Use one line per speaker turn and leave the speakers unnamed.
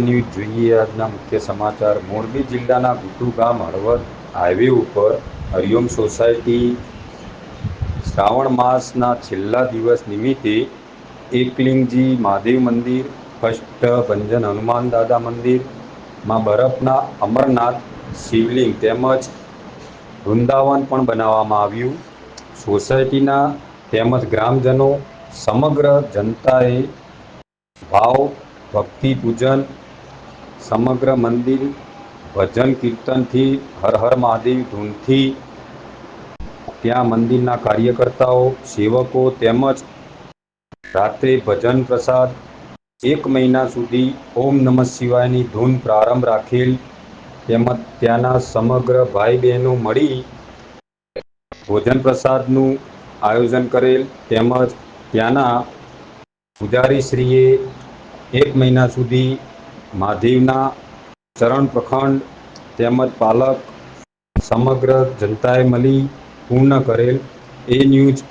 News જોઈએ આજના મુખ્ય સમાચાર. મોરબી જિલ્લાના ગુટુ ગામ હળવદ હાઈવે ઉપર હરિઓમ સોસાયટી શ્રાવણ માસના છેલ્લા દિવસ નિમિત્તે એકલિંગજી મહાદેવ મંદિર, કષ્ટભંજન હનુમાન દાદા મંદિર, માં બરફના અમરનાથ શિવલિંગ તેમજ વૃંદાવન પણ બનાવવામાં આવ્યું. સોસાયટીના તેમજ ગ્રામજનો સમગ્ર જનતાએ ભાવ ભક્તિ પૂજન સમગ્ર મંદિર ભજન કીર્તનથી હર હર મહાદેવ ધૂનથી ત્યાં મંદિરના કાર્યકર્તાઓ સેવકો તેમજ રાત્રે ભજન પ્રસાદ 1 મહિના સુધી ઓમ નમઃ શિવાયની ધૂન પ્રારંભ રાખેલ. તેમજ ત્યાંના સમગ્ર ભાઈ બહેનો મળી ભોજન પ્રસાદનું આયોજન કરેલ. તેમજ ત્યાંના પૂજારીશ્રીએ 1 મહિના સુધી મહાદેવના ચરણ પ્રખંડ તેમજ પાલક સમગ્ર જનતાએ મળી પૂર્ણ કરેલ. એ ન્યૂઝ